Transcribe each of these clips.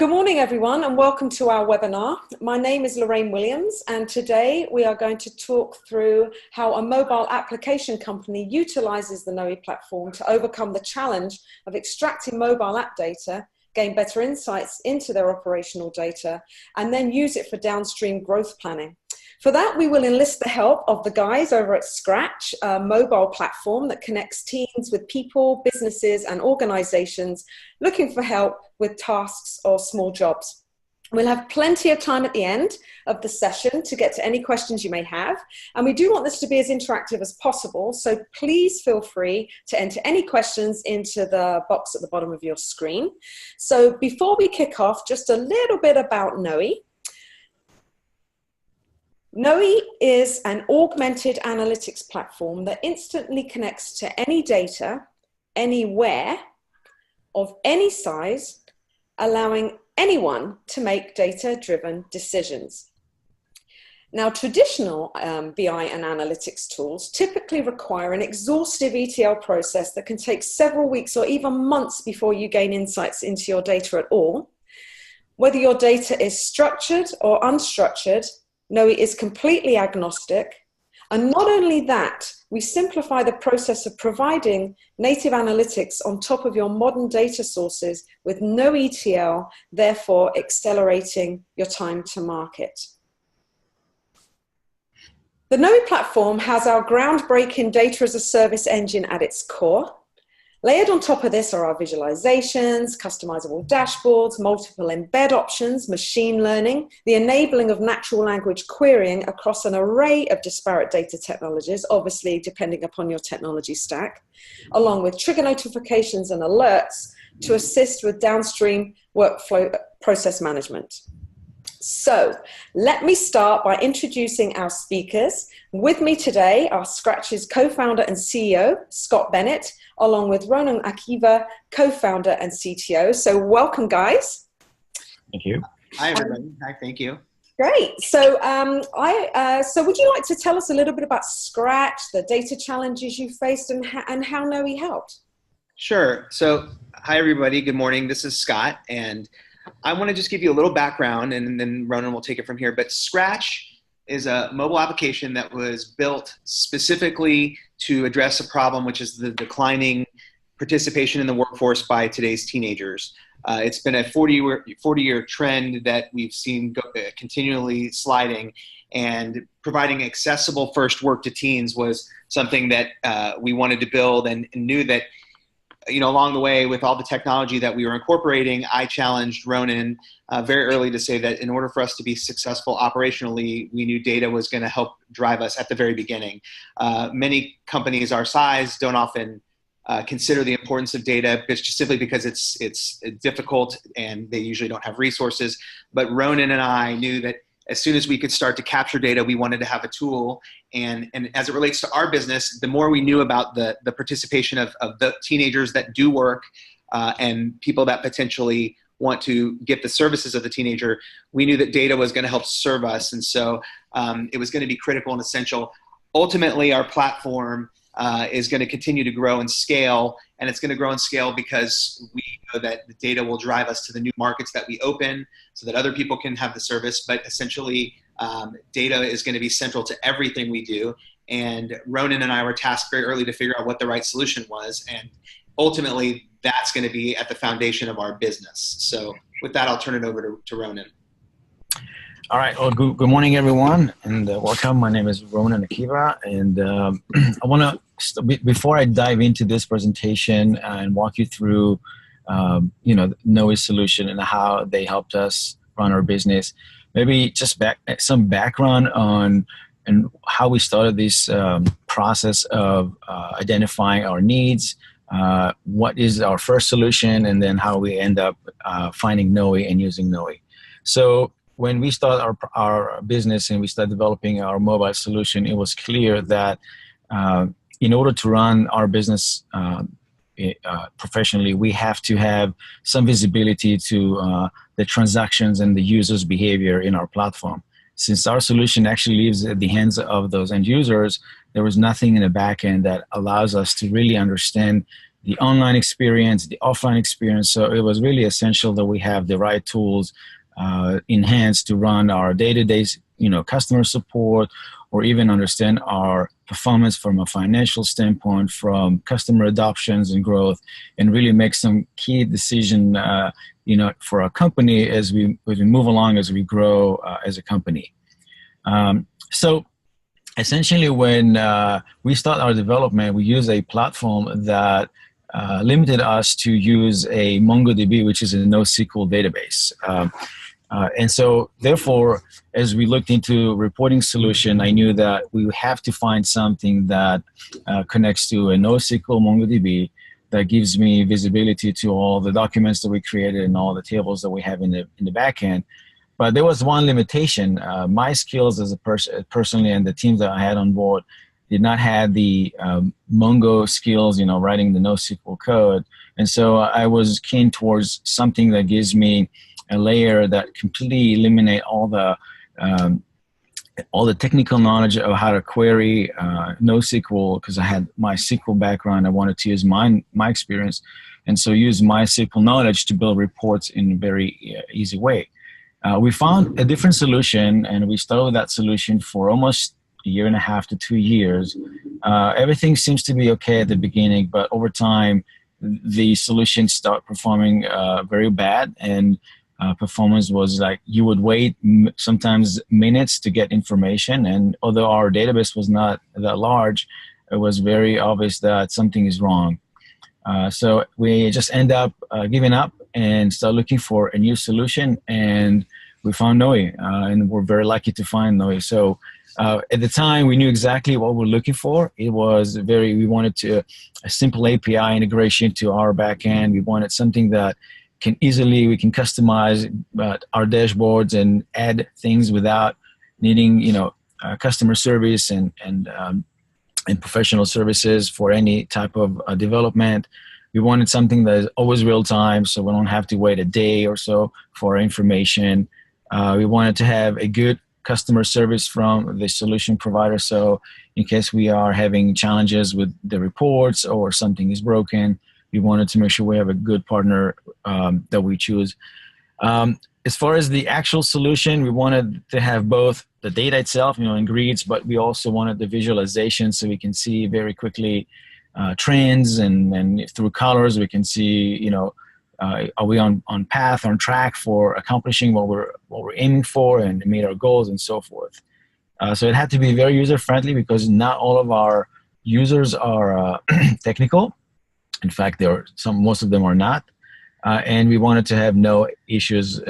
Good morning, everyone, and welcome to our webinar. My name is Lorraine Williams, and today we are going to talk through how a mobile application company utilizes the NOII platform to overcome the challenge of extracting mobile app data, gain better insights into their operational data, and then use it for downstream growth planning. For that, we will enlist the help of the guys over at Scratch, a mobile platform that connects teams with people, businesses, and organizations looking for help with tasks or small jobs. We'll have plenty of time at the end of the session to get to any questions you may have. And we do want this to be as interactive as possible, so please feel free to enter any questions into the box at the bottom of your screen. So before we kick off, just a little bit about NOII. NOII is an augmented analytics platform that instantly connects to any data, anywhere, of any size, allowing anyone to make data-driven decisions. Now, traditional BI and analytics tools typically require an exhaustive ETL process that can take several weeks or even months before you gain insights into your data at all. Whether your data is structured or unstructured, NOII is completely agnostic, and not only that, we simplify the process of providing native analytics on top of your modern data sources with no ETL, therefore accelerating your time to market. The NOII platform has our groundbreaking data as a service engine at its core. Layered on top of this are our visualizations, customizable dashboards, multiple embed options, machine learning, the enabling of natural language querying across an array of disparate data technologies, obviously depending upon your technology stack, along with trigger notifications and alerts to assist with downstream workflow process management. So let me start by introducing our speakers. With me today are Scratch's co-founder and CEO, Scott Bennett, along with Ronan Akira, co-founder and CTO. So welcome, guys. Thank you. Hi, everybody. Hi, thank you. Great. So so would you like to tell us a little bit about Scratch, the data challenges you faced, and how NOII helped? Sure. So hi, everybody. Good morning. This is Scott, and I want to just give you a little background, and then Ronan will take it from here. But Scratch is a mobile application that was built specifically to address a problem, which is the declining participation in the workforce by today's teenagers. It's been a 40-year trend that we've seen continually sliding, and providing accessible first work to teens was something that we wanted to build, and knew that, along the way with all the technology that we were incorporating, I challenged Ronan very early to say that in order for us to be successful operationally, we knew data was going to help drive us at the very beginning. Many companies our size don't often consider the importance of data, just simply because it's difficult and they usually don't have resources. But Ronan and I knew that as soon as we could start to capture data, we wanted to have a tool. And as it relates to our business, the more we knew about the participation of the teenagers that do work and people that potentially want to get the services of the teenager, we knew that data was going to help serve us. And so it was going to be critical and essential. Ultimately, our platform is going to continue to grow and scale, and it's going to grow and scale because we know that the data will drive us to the new markets that we open so that other people can have the service. But essentially, data is going to be central to everything we do. And Ronan and I were tasked very early to figure out what the right solution was. And ultimately, that's going to be at the foundation of our business. So with that, I'll turn it over to Ronan. All right. Well, good morning, everyone, and welcome. My name is Ronan Akira, and I want to, before I dive into this presentation and walk you through, NOII solution and how they helped us run our business, maybe just some background on and how we started this process of identifying our needs, what is our first solution, and then how we end up finding NOII and using NOII. So when we start our business and we start developing our mobile solution, it was clear that in order to run our business professionally, we have to have some visibility to the transactions and the user's behavior in our platform. Since our solution actually lives at the hands of those end users, there was nothing in the back end that allows us to really understand the online experience, the offline experience. So it was really essential that we have the right tools enhanced to run our day-to-day, customer support, or even understand our performance from a financial standpoint, from customer adoptions and growth, and really make some key decision, for our company as we move along, as we grow as a company. So essentially, when we start our development, we use a platform that limited us to use a MongoDB, which is a NoSQL database. And so, therefore, as we looked into reporting solution, I knew that we would have to find something that connects to a NoSQL MongoDB that gives me visibility to all the documents that we created and all the tables that we have in the back end. But there was one limitation. My skills as a person, personally, and the teams that I had on board did not have the Mongo skills, writing the NoSQL code. And so I was keen towards something that gives me a layer that completely eliminate all the technical knowledge of how to query NoSQL, because I had my SQL background. I wanted to use my experience, and so use my SQL knowledge to build reports in a very easy way. We found a different solution, and we started with that solution for almost a year and a half to 2 years. Everything seems to be okay at the beginning, but over time, the solution started performing very bad, and performance was like you would wait sometimes minutes to get information. And although our database was not that large, it was very obvious that something is wrong. So we just end up giving up and start looking for a new solution. And we found NOII, and we're very lucky to find NOII. So at the time, we knew exactly what we're looking for. We wanted a simple API integration to our backend. We wanted something that we can customize our dashboards and add things without needing, customer service and professional services for any type of development. We wanted something that is always real time, so we don't have to wait a day or so for information. We wanted to have a good customer service from the solution provider, so in case we are having challenges with the reports or something is broken, we wanted to make sure we have a good partner that we choose. As far as the actual solution, we wanted to have both the data itself, in grids, but we also wanted the visualization so we can see very quickly trends, and through colors we can see, are we on path, on track for accomplishing what we're aiming for and meet our goals and so forth. So it had to be very user friendly because not all of our users are technical. In fact, most of them are not. And we wanted to have no issues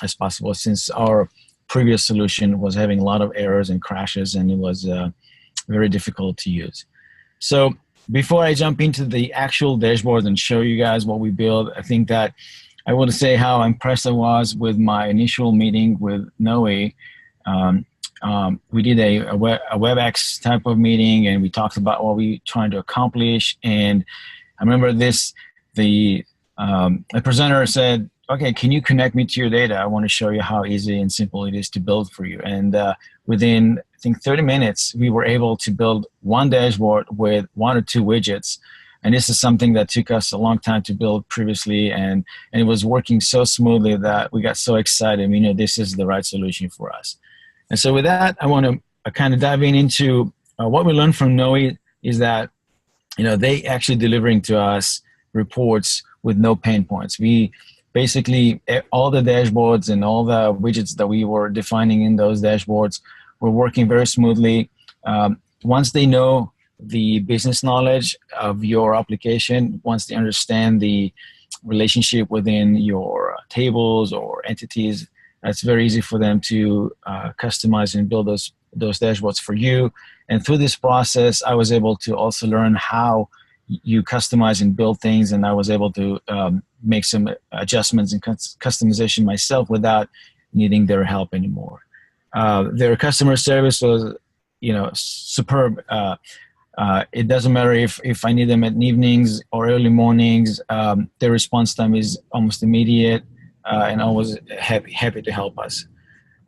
as possible, since our previous solution was having a lot of errors and crashes, and it was very difficult to use. So before I jump into the actual dashboard and show you guys what we built, I think that I want to say how impressed I was with my initial meeting with NOII. We did a WebEx type of meeting, and we talked about what we were trying to accomplish. And I remember the presenter said, okay, can you connect me to your data? I want to show you how easy and simple it is to build for you. And within, I think, 30 minutes, we were able to build one dashboard with 1 or 2 widgets. And this is something that took us a long time to build previously. And it was working so smoothly that we got so excited. We knew this is the right solution for us. And so with that, I want to kind of dive into what we learned from NOII is that they actually delivering to us reports with no pain points. We basically, all the dashboards and all the widgets that we were defining in those dashboards were working very smoothly. Once they know the business knowledge of your application, once they understand the relationship within your tables or entities, it's very easy for them to customize and build those dashboards for you. And through this process, I was able to also learn how you customize and build things, and I was able to make some adjustments and customization myself without needing their help anymore. Their customer service was, superb. It doesn't matter if I need them at evenings or early mornings. Their response time is almost immediate, and always happy to help us.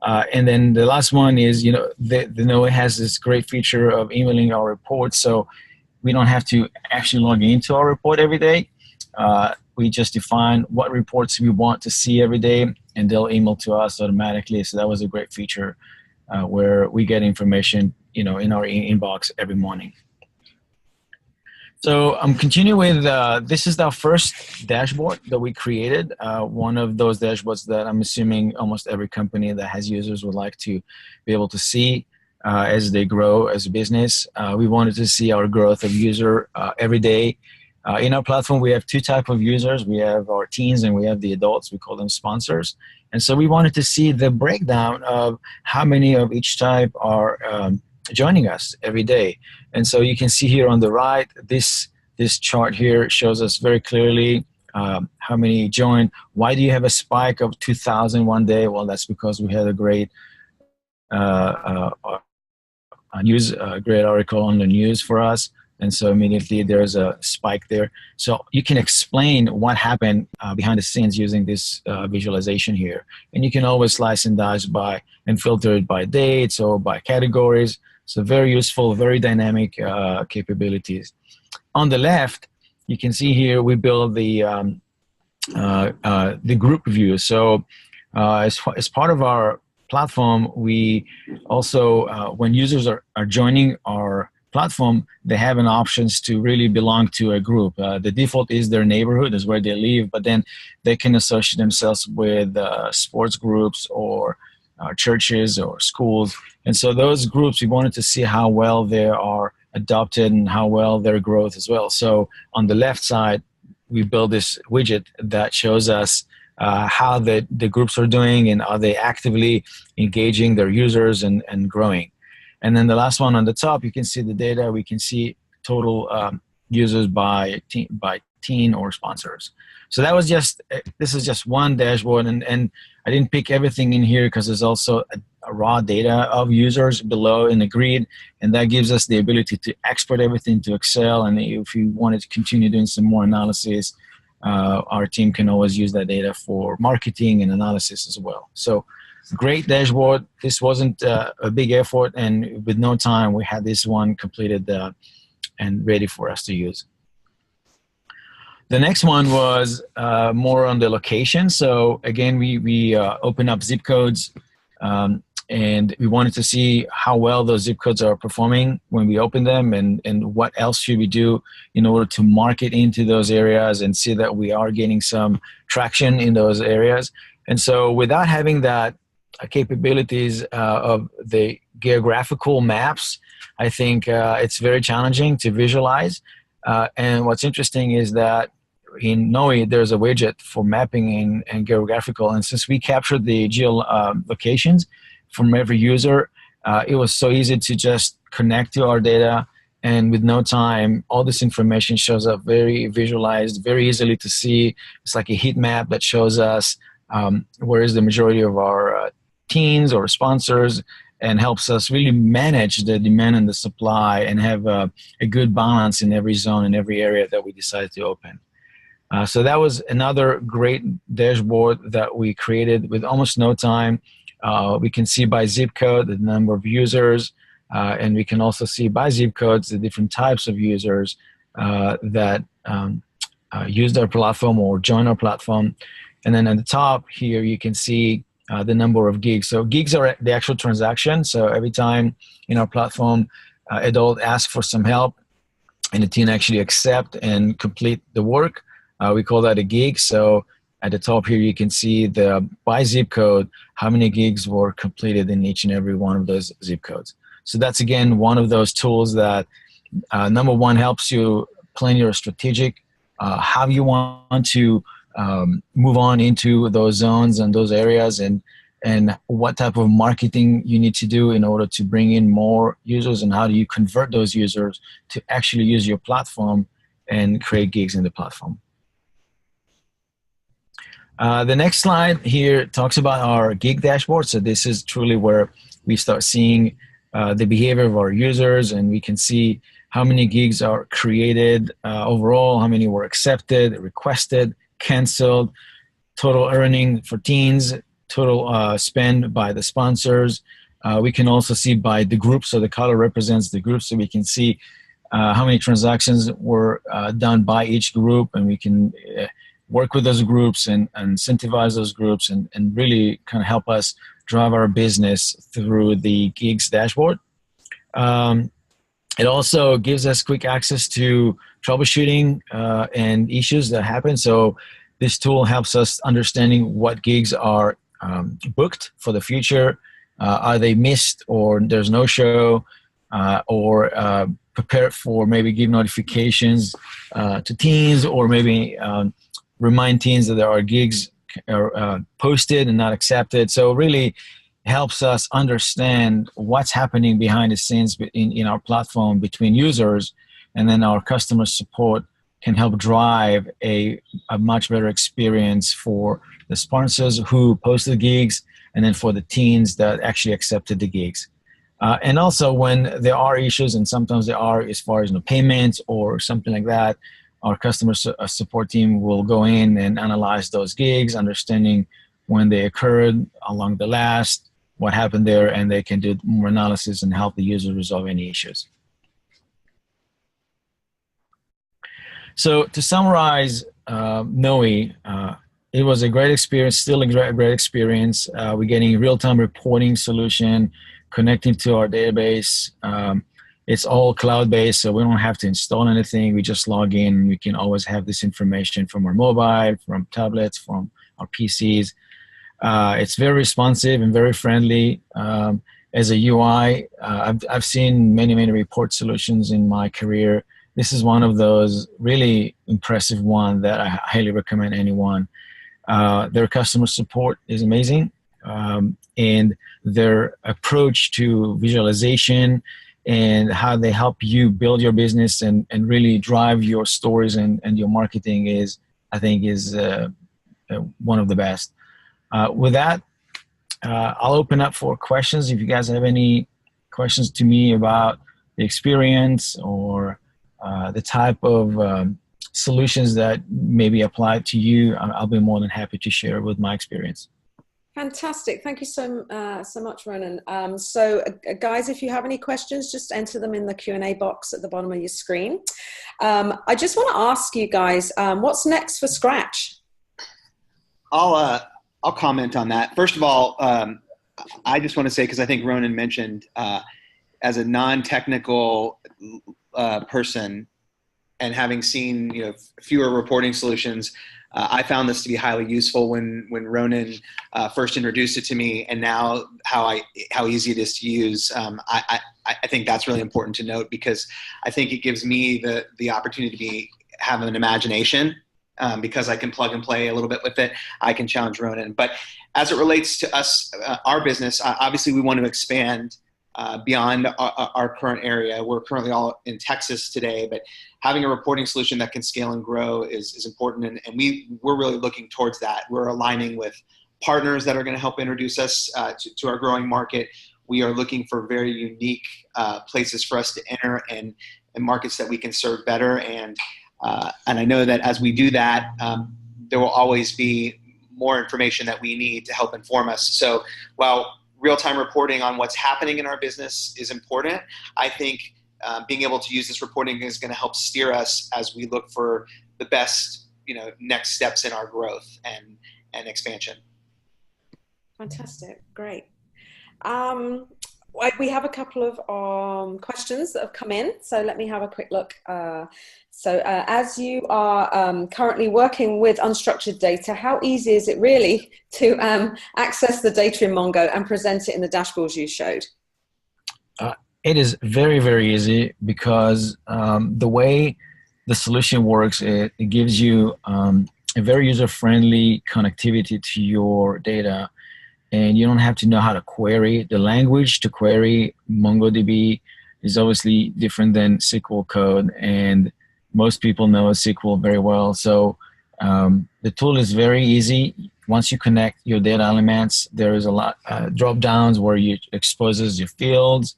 And then the last one is, the NOII has this great feature of emailing our reports. So we don't have to actually log into our report every day. We just define what reports we want to see every day, and they'll email to us automatically. So that was a great feature where we get information, in our inbox every morning. So I'm continuing with, this is our first dashboard that we created. One of those dashboards that I'm assuming almost every company that has users would like to be able to see as they grow as a business. We wanted to see our growth of user every day. In our platform, we have two types of users. We have our teens and we have the adults. We call them sponsors. And so we wanted to see the breakdown of how many of each type are joining us every day. And so you can see here on the right, this chart here shows us very clearly how many joined. Why do you have a spike of 2,000 one day? Well, that's because we had a great great article on the news for us. And so immediately there's a spike there. So you can explain what happened behind the scenes using this visualization here. And you can always slice and dice by and filter it by dates or by categories. So very useful, very dynamic capabilities. On the left, you can see here we build the group view. So as part of our platform, we also, when users are joining our platform, they have an options to really belong to a group. The default is their neighborhood, is where they live, but then they can associate themselves with sports groups or churches or schools. And so those groups, we wanted to see how well they are adopted and how well their growth as well. So on the left side, we build this widget that shows us how the groups are doing and are they actively engaging their users and growing. And then the last one on the top, you can see the data. We can see total users by teen or sponsors. So that was this is just one dashboard, and I didn't pick everything in here because there's also a raw data of users below in the grid, and that gives us the ability to export everything to Excel. And if you wanted to continue doing some more analysis, our team can always use that data for marketing and analysis as well. So great dashboard. This wasn't a big effort, and with no time, we had this one completed and ready for us to use. The next one was more on the location. So again, we open up zip codes, and we wanted to see how well those zip codes are performing when we open them, and what else should we do in order to market into those areas and see that we are getting some traction in those areas. And so without having that capabilities of the geographical maps, I think it's very challenging to visualize. And what's interesting is that in NOII, there's a widget for mapping and geographical. And since we captured the geolocations from every user, it was so easy to just connect to our data. And with no time, all this information shows up very visualized, very easily to see. It's like a heat map that shows us where is the majority of our teens or sponsors, and helps us really manage the demand and the supply and have a good balance in every zone and every area that we decided to open. So that was another great dashboard that we created with almost no time. We can see by zip code the number of users, and we can also see by zip codes the different types of users that use our platform or join our platform. And then at the top here, you can see the number of gigs. So gigs are the actual transaction. So every time in our platform, adult asks for some help and the teen actually accept and complete the work, we call that a gig. So at the top here, you can see by zip code, how many gigs were completed in each and every one of those zip codes. So that's, again, one of those tools that, number one, helps you plan your strategic, how you want to move on into those zones and those areas, and what type of marketing you need to do in order to bring in more users, and how do you convert those users to actually use your platform and create gigs in the platform. The next slide here talks about our gig dashboard. So this is truly where we start seeing the behavior of our users, and we can see how many gigs are created overall, how many were accepted, requested, canceled, total earning for teens, total spend by the sponsors. We can also see by the group, so the color represents the group, so we can see how many transactions were done by each group, and we can work with those groups and incentivize those groups and really kind of help us drive our business through the gigs dashboard. It also gives us quick access to troubleshooting and issues that happen. So this tool helps us understanding what gigs are booked for the future. Are they missed, or there's no show, or prepare for maybe give notifications to teams, or maybe remind teams that there are gigs posted and not accepted. So really helps us understand what's happening behind the scenes in our platform between users, and then our customer support can help drive a much better experience for the sponsors who post the gigs, and then for the teams that actually accepted the gigs. And also when there are issues, and sometimes there are as far as payments or something like that, our customer support team will go in and analyze those gigs, understanding when they occurred, how long they last, what happened there, and they can do more analysis and help the user resolve any issues. So to summarize NOII, it was a great experience, still a great experience. We're getting real-time reporting solution, connecting to our database. It's all cloud-based, so we don't have to install anything. We just log in. We can always have this information from our mobile, from tablets, from our PCs. It's very responsive and very friendly. As a UI, I've seen many report solutions in my career. This is one of those really impressive one that I highly recommend anyone. Their customer support is amazing, and their approach to visualization and how they help you build your business and really drive your stories and your marketing is, I think, is one of the best. With that, I'll open up for questions. If you guys have any questions to me about the experience or the type of solutions that maybe apply to you, I'll be more than happy to share with my experience. Fantastic. Thank you so much, Ronan. So guys, if you have any questions, just enter them in the Q&A box at the bottom of your screen. I just want to ask you guys, what's next for Scratch? I'll comment on that. First of all, I just want to say, because I think Ronan mentioned, as a non-technical person and having seen fewer reporting solutions, I found this to be highly useful when Ronan first introduced it to me, and now how easy it is to use. I think that's really important to note, because I think it gives me the opportunity to have an imagination, because I can plug and play a little bit with it. I can challenge Ronan. But as it relates to us, our business, obviously we want to expand beyond our current area. We're currently all in Texas today, but having a reporting solution that can scale and grow is important, and we're really looking towards that. We're aligning with partners that are going to help introduce us to our growing market. We are looking for very unique places for us to enter and markets that we can serve better, and I know that as we do that, there will always be more information that we need to help inform us. So while real-time reporting on what's happening in our business is important, I think being able to use this reporting is going to help steer us as we look for the best, next steps in our growth and expansion. Fantastic, great. We have a couple of questions that have come in, so let me have a quick look. As you are currently working with unstructured data, how easy is it really to access the data in Mongo and present it in the dashboards you showed? It is very easy, because the way the solution works, it gives you a very user-friendly connectivity to your data. And you don't have to know how to query. The language to query MongoDB is obviously different than SQL code, and most people know SQL very well. So the tool is very easy. Once you connect your data elements, there is a lot drop downs where you exposes your fields.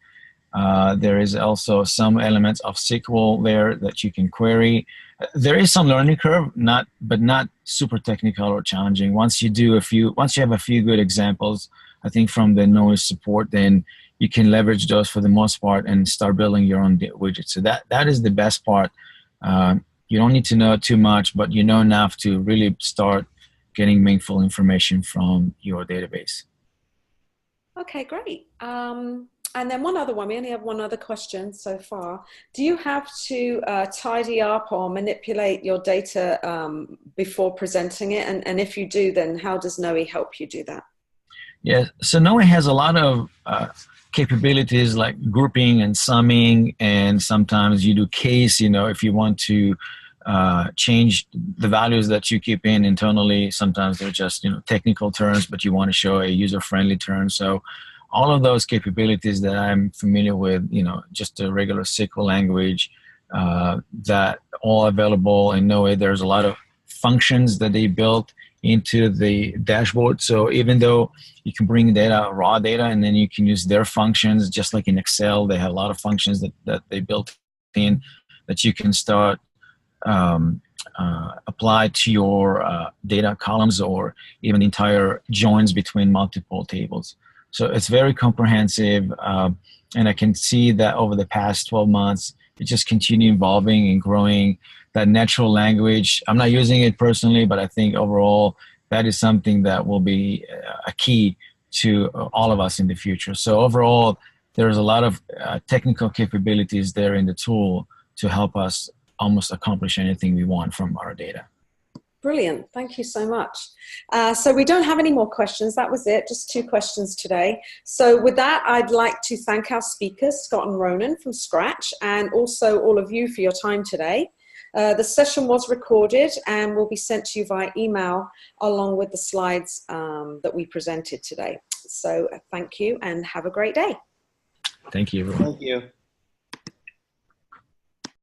There is also some elements of SQL there that you can query. There is some learning curve, but not super technical or challenging. Once you have a few good examples, I think from the NOII support, then you can leverage those for the most part and start building your own widget. So that is the best part. You don't need to know too much, but you know enough to really start getting meaningful information from your database. Okay, great. And then one other one, we only have one other question so far. Do you have to tidy up or manipulate your data before presenting it? And if you do, then how does NOII help you do that? Yeah, so NOII has a lot of capabilities like grouping and summing, and sometimes you do case, if you want to change the values that you keep in internally. Sometimes they're just, technical terms, but you want to show a user-friendly term. So all of those capabilities that I'm familiar with, just a regular SQL language, that all available in NOII. There's a lot of functions that they built into the dashboard. So even though you can bring data, raw data, and then you can use their functions, just like in Excel, they have a lot of functions that they built in that you can start apply to your data columns or even entire joins between multiple tables. So it's very comprehensive, and I can see that over the past 12 months, it just continue evolving and growing. That natural language, I'm not using it personally, but I think overall that is something that will be a key to all of us in the future. So overall, there's a lot of technical capabilities there in the tool to help us almost accomplish anything we want from our data. Brilliant. Thank you so much. So we don't have any more questions. That was it. Just 2 questions today. So with that, I'd like to thank our speakers, Scott and Ronan from Scratch, and also all of you for your time today. The session was recorded and will be sent to you via email along with the slides that we presented today. So thank you and have a great day. Thank you, everyone. Thank you.